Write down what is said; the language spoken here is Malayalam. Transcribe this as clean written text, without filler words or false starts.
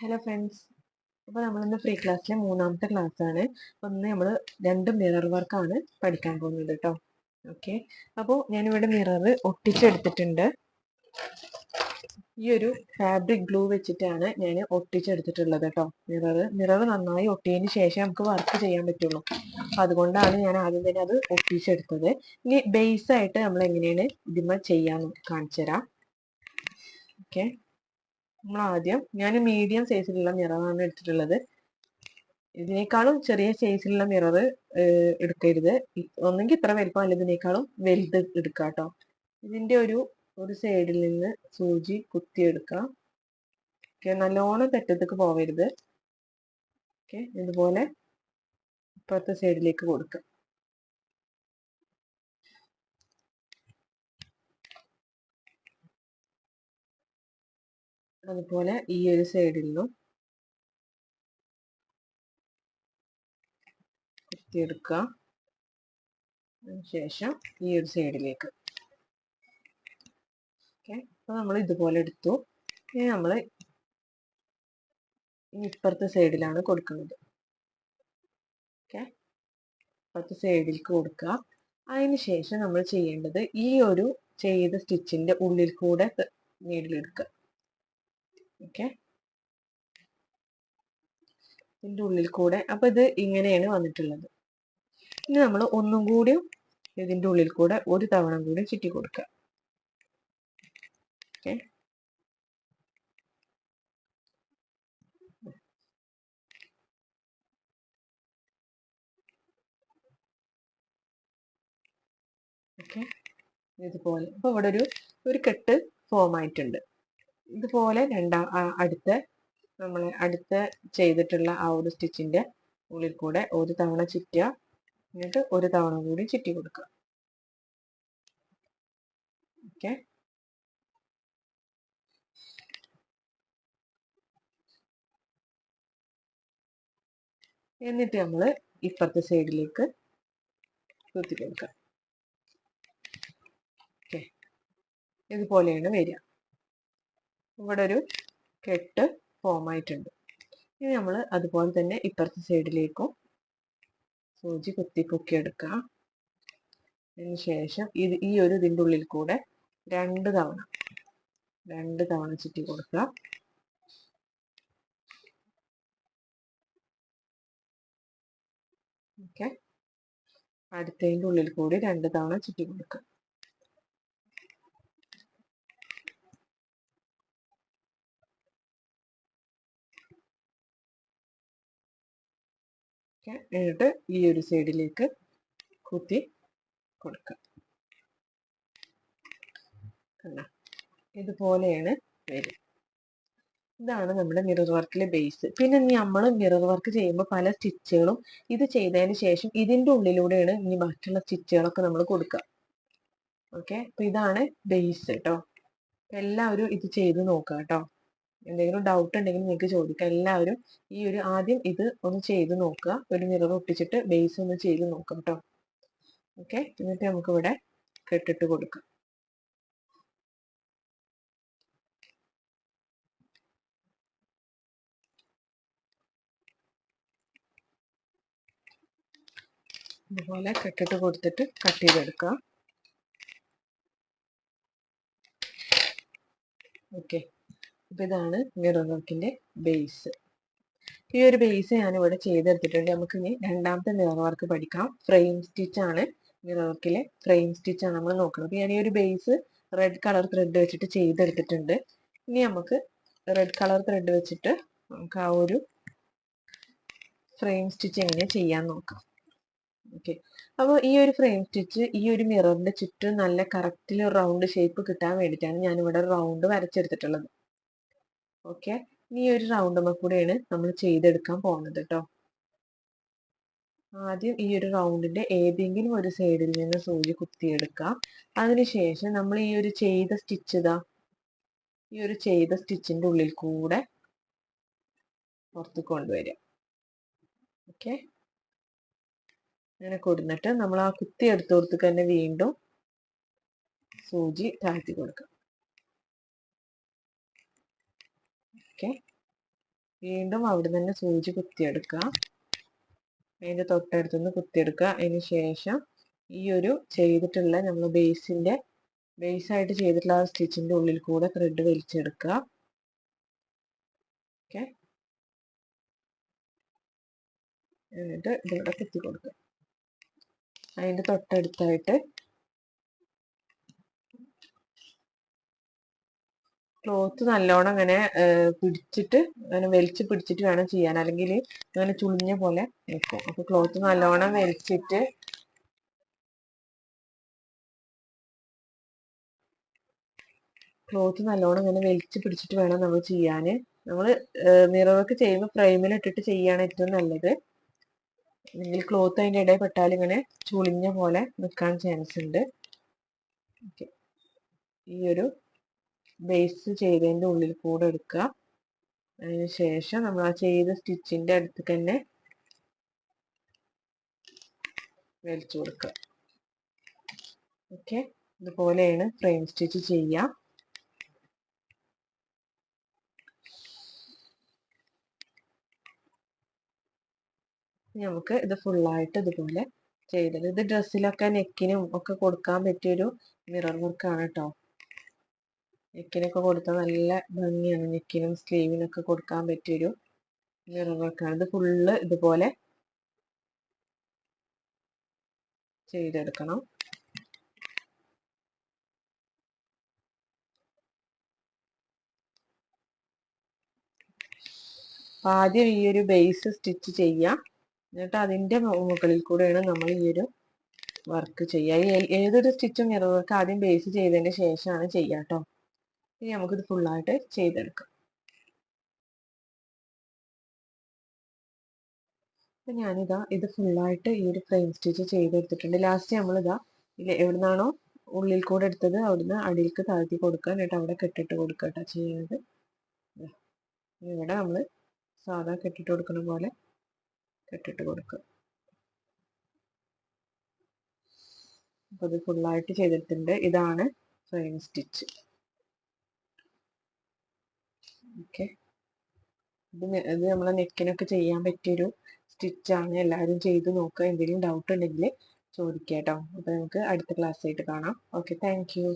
Hello friends. അപ്പോൾ നമ്മളിന്ന് ഫ്രീ ക്ലാസ്സിലെ മൂന്നാമത്തെ ക്ലാസ്സാണ്. അപ്പോൾ ഇന്ന് നമ്മൾ രണ്ട് മിറർ വർക്കാണ് പഠിക്കാൻ പോകുന്നത് കേട്ടോ. ഓക്കെ, അപ്പോൾ ഞാനിവിടെ മിറർ ഒട്ടിച്ചെടുത്തിട്ടുണ്ട്. ഈ ഒരു ഫാബ്രിക് ഗ്ലൂ വെച്ചിട്ടാണ് ഞാൻ ഒട്ടിച്ചെടുത്തിട്ടുള്ളത് കേട്ടോ. മിറർ നന്നായി ഒട്ടിയതിന് ശേഷം നമുക്ക് വർക്ക് ചെയ്യാൻ പറ്റുള്ളൂ. അപ്പം അതുകൊണ്ടാണ് ഞാൻ ആദ്യം തന്നെ അത് ഒട്ടിച്ചെടുത്തത്. ഇനി ബേസ് ആയിട്ട് നമ്മൾ എങ്ങനെയാണ് ഇതിന്മേൽ ചെയ്യാന്ന് കാണിച്ചു തരാം. ഓക്കെ, നമ്മൾ ആദ്യം ഞാൻ മീഡിയം സൈസിലുള്ള മിററാണ് എടുത്തിട്ടുള്ളത്. ഇതിനേക്കാളും ചെറിയ സൈസിലുള്ള മിറർ എടുക്കരുത്. ഒന്നെങ്കിൽ ഇത്ര വലിപ്പം അല്ല ഇതിനേക്കാളും വലുത് എടുക്കുക കേട്ടോ. ഇതിന്റെ ഒരു സൈഡിൽ നിന്ന് സൂചി കുത്തിയെടുക്കുക. ഓക്കെ, നല്ലോണം തെറ്റത്തേക്ക് പോവരുത്. ഓക്കെ, ഇതുപോലെ ഇപ്പുറത്തെ സൈഡിലേക്ക് കൊടുക്കുക. അതുപോലെ ഈ ഒരു സൈഡിൽ നിന്നും കുത്തിയെടുക്കുക. അതിനുശേഷം ഈ ഒരു സൈഡിലേക്ക്. ഓക്കെ, അപ്പൊ നമ്മൾ ഇതുപോലെ എടുത്തു. ഇനി നമ്മൾ ഇപ്പുറത്തെ സൈഡിലാണ് കൊടുക്കുന്നത്. ഓക്കെ, ഇപ്പുറത്തെ സൈഡിലേക്ക് കൊടുക്കുക. അതിന് ശേഷം നമ്മൾ ചെയ്യേണ്ടത് ഈ ഒരു ചെയ്ത സ്റ്റിച്ചിന്റെ ഉള്ളിൽ കൂടെ നീഡിൽ എടുക്കുക. ഓക്കെ, ഇതിന്റെ ഉള്ളിൽ കൂടെ. അപ്പൊ ഇത് ഇങ്ങനെയാണ് വന്നിട്ടുള്ളത്. ഇനി നമ്മൾ ഒന്നും കൂടി ഇതിന്റെ ഉള്ളിൽ കൂടെ ഒരു തവണ കൂടി ചുറ്റി കൊടുക്കുക. ഓക്കെ, ഓക്കെ, ഇതുപോലെ. അപ്പൊ ഇവിടെ ഒരു കെട്ട് ഫോം ആയിട്ടുണ്ട്. ഇതുപോലെ അടുത്ത ചെയ്തിട്ടുള്ള ആ ഒരു സ്റ്റിച്ചിന്റെ ഉള്ളിൽ കൂടെ ഒരു തവണ ചുറ്റുക. എന്നിട്ട് ഒരു തവണ കൂടി ചുറ്റി കൊടുക്കുക. ഓക്കെ, എന്നിട്ട് നമ്മൾ ഇപ്പുറത്തെ സൈഡിലേക്ക് കുത്തി കൊടുക്കുക. ഓക്കെ, ഇതുപോലെയാണ് വരിക. ഇവിടെ ഒരു കെട്ട് ഫോം ആയിട്ടുണ്ട്. ഇനി നമ്മൾ അതുപോലെ തന്നെ ഇപ്പുറത്തെ സൈഡിലേക്കും സൂചി കുത്തി പൊക്കി എടുക്കുക. അതിന് ശേഷം ഈ ഒരു ഇതിൻ്റെ ഉള്ളിൽ കൂടെ രണ്ട് തവണ ചുറ്റി കൊടുക്കുക. ഓക്കെ, അടുത്തതിൻ്റെ ഉള്ളിൽ കൂടി രണ്ട് തവണ ചുറ്റി കൊടുക്കുക. എന്നിട്ട് ഈ ഒരു സൈഡിലേക്ക് കുത്തി കൊടുക്കുക. ഇതുപോലെയാണ് വരിക. ഇതാണ് നമ്മുടെ മിറർ വർക്കിലെ ബേസ്. പിന്നെ നമ്മൾ മിറർ വർക്ക് ചെയ്യുമ്പോൾ പല സ്റ്റിച്ചുകളും ഇത് ചെയ്തതിന് ശേഷം ഇതിന്റെ ഉള്ളിലൂടെയാണ് ഇനി ബാക്കിയുള്ള സ്റ്റിച്ചുകളൊക്കെ നമ്മൾ കൊടുക്കുക. ഓക്കെ, അപ്പൊ ഇതാണ് ബേസ് കേട്ടോ. എല്ലാവരും ഇത് ചെയ്ത് നോക്കുക കേട്ടോ. എന്തെങ്കിലും ഡൗട്ട് ഉണ്ടെങ്കിൽ നിങ്ങൾക്ക് ചോദിക്കാം. എല്ലാവരും ആദ്യം ഇത് ഒന്ന് ചെയ്ത് നോക്കുക. ഒരു മിറർ ഒട്ടിച്ചിട്ട് ബേസ് ഒന്ന് ചെയ്ത് നോക്കാം കേട്ടോ. ഓക്കെ, എന്നിട്ട് നമുക്ക് ഇവിടെ കെട്ടിട്ട് കൊടുക്കാം. ഇതുപോലെ കെട്ടിട്ട് കൊടുത്തിട്ട് കട്ട് ചെയ്തെടുക്കുക. ഓക്കെ, അപ്പൊ ഇതാണ് മിറർ വർക്കിന്റെ ബേസ്. ഈ ഒരു ബേസ് ഞാൻ ഇവിടെ ചെയ്തെടുത്തിട്ടുണ്ട്. നമുക്ക് ഇനി രണ്ടാമത്തെ മിറർ വർക്ക് പഠിക്കാം. ഫ്രെയിം സ്റ്റിച്ച് ആണ്. മിറർ വർക്കിലെ ഫ്രെയിം സ്റ്റിച്ച് ആണ് നമ്മൾ നോക്കുന്നത്. ഞാൻ ഈ ഒരു ബേസ് റെഡ് കളർ ത്രെഡ് വെച്ചിട്ട് ചെയ്തെടുത്തിട്ടുണ്ട്. ഇനി നമുക്ക് റെഡ് കളർ ത്രെഡ് വെച്ചിട്ട് നമുക്ക് ആ ഒരു ഫ്രെയിം സ്റ്റിച്ച് എങ്ങനെ ചെയ്യാൻ നോക്കാം. ഓക്കെ, അപ്പോൾ ഈ ഒരു ഫ്രെയിം സ്റ്റിച്ച് ഈ ഒരു മിററിന്റെ ചുറ്റും നല്ല കറക്റ്റിൽ റൗണ്ട് ഷേപ്പ് കിട്ടാൻ വേണ്ടിയിട്ടാണ് ഞാനിവിടെ റൗണ്ട് വരച്ചെടുത്തിട്ടുള്ളത്. ഓക്കെ, ഈ ഒരു റൗണ്ടുമ്മ കൂടെയാണ് നമ്മൾ ചെയ്തെടുക്കാൻ പോകുന്നത് കേട്ടോ. ആദ്യം ഈ ഒരു റൗണ്ടിന്റെ ഏതെങ്കിലും ഒരു സൈഡിൽ നിന്ന് സൂചി കുത്തിയെടുക്കുക. അതിനുശേഷം നമ്മൾ ഈ ഒരു ചെയ്ത സ്റ്റിച്ചിന്റെ ഉള്ളിൽ കൂടെ പുറത്ത് കൊണ്ടുവരിക. ഓക്കെ, അങ്ങനെ കൊടുത്തിട്ട് നമ്മൾ ആ കുത്തി എടുത്തോടത്ത് തന്നെ വീണ്ടും സൂചി താഴ്ത്തി കൊടുക്കുക. ഓക്കെ, വീണ്ടും അവിടെ തന്നെ സൂചി കുത്തിയെടുക്കുക. അതിൻ്റെ തൊട്ടടുത്തുനിന്ന് കുത്തിയെടുക്കുക. അതിന് ശേഷം ഈ ഒരു ചെയ്തിട്ടുള്ള നമ്മൾ ബേസായിട്ട് ചെയ്തിട്ടുള്ള ആ സ്റ്റിച്ചിൻ്റെ ഉള്ളിൽ കൂടെ ത്രെഡ് വലിച്ചെടുക്കുക. ഓക്കെ, എന്നിട്ട് ഇതിവിടെ കുത്തി കൊടുക്കുക. അതിൻ്റെ തൊട്ടടുത്തായിട്ട് ക്ലോത്ത് നല്ലോണം അങ്ങനെ പിടിച്ചിട്ട് അങ്ങനെ വലിച്ച് പിടിച്ചിട്ട് വേണം ചെയ്യാൻ, അല്ലെങ്കിൽ അങ്ങനെ ചുളിഞ്ഞ പോലെ നിൽക്കും. അപ്പോൾ ക്ലോത്ത് നല്ലോണം വലിച്ചിട്ട് ഇങ്ങനെ വലിച്ച് പിടിച്ചിട്ട് വേണം നമ്മൾ ചെയ്യാൻ. നമ്മൾ മിറർ വർക്ക് ചെയ്യുമ്പോൾ ഫ്രെയിമിൽ ഇട്ടിട്ട് ചെയ്യാണ് ഏറ്റവും നല്ലത്. അല്ലെങ്കിൽ ക്ലോത്ത് അതിൻ്റെ ഇടയിൽ പെട്ടാൽ ഇങ്ങനെ ചുളിഞ്ഞ പോലെ നിൽക്കാൻ ചാൻസ് ഉണ്ട്. ഓക്കെ, ഈ ഒരു ബേസ് ചെയ്തതിൻ്റെ ഉള്ളിൽ കൂടെ എടുക്കുക. അതിന് ശേഷം നമ്മൾ ആ ചെയ്ത സ്റ്റിച്ചിൻ്റെ അടുത്ത് തന്നെ വലിച്ചു കൊടുക്കുക. ഓക്കെ, ഇതുപോലെയാണ് ഫ്രെയിം സ്റ്റിച്ച് ചെയ്യുക. നമുക്ക് ഇത് ഫുള്ളായിട്ട് ഇതുപോലെ ചെയ്തത്. ഇത് ഡ്രസ്സിലൊക്കെ നെക്കിനും ഒക്കെ കൊടുക്കാൻ പറ്റിയൊരു മിറർ വർക്കാണ് കേട്ടോ. നെക്കിനൊക്കെ കൊടുത്താൽ നല്ല ഭംഗിയാണ്. നെക്കിനും സ്ലീവിനൊക്കെ കൊടുക്കാൻ പറ്റിയൊരു മിറർ വർക്കാണ്. ഇത് ഫുള്ള് ഇതുപോലെ ചെയ്തെടുക്കണം. ആദ്യം ഈ ഒരു ബേസ് സ്റ്റിച്ച് ചെയ്യാം, എന്നിട്ട് അതിൻ്റെ മുകളിൽ കൂടെയാണ് നമ്മൾ ഈ ഒരു വർക്ക് ചെയ്യുക. ഏതൊരു സ്റ്റിച്ചും മിറർ വർക്ക് ആദ്യം ബേസ് ചെയ്തതിന് ശേഷമാണ് ചെയ്യുക കേട്ടോ. ഇനി നമുക്കിത് ഫുള്ളായിട്ട് ചെയ്തെടുക്കാം. അപ്പം ഞാനിതാ ഇത് ഫുള്ളായിട്ട് ഈ ഒരു ഫ്രെയിം സ്റ്റിച്ച് ചെയ്തെടുത്തിട്ടുണ്ട്. ലാസ്റ്റ് നമ്മളിതാ എവിടുന്നാണോ ഉള്ളിൽ കൂടെ എടുത്തത് അവിടുന്ന് അടിയിലേക്ക് താഴ്ത്തി കൊടുക്കുക, എന്നിട്ട് അവിടെ കെട്ടിട്ട് കൊടുക്കുക കേട്ടോ ചെയ്യുന്നത്. ഇവിടെ നമ്മൾ സാധാ കെട്ടിട്ട് കൊടുക്കുന്ന പോലെ കെട്ടിട്ട് കൊടുക്കുക. അപ്പോൾ ഇത് ഫുള്ളായിട്ട് ചെയ്തിട്ടുണ്ട്. ഇതാണ് ഫ്രെയിം സ്റ്റിച്ച്. ഓക്കെ, ഇത് നമ്മളെ നെക്കിനൊക്കെ ചെയ്യാൻ പറ്റിയൊരു സ്റ്റിച്ചാണ്. എല്ലാവരും ചെയ്ത് നോക്കുക. എന്തെങ്കിലും ഡൗട്ട് ഉണ്ടെങ്കിൽ ചോദിക്കാം കേട്ടോ. അപ്പോൾ നമുക്ക് അടുത്ത ക്ലാസ് ആയിട്ട് കാണാം. Okay, thank you.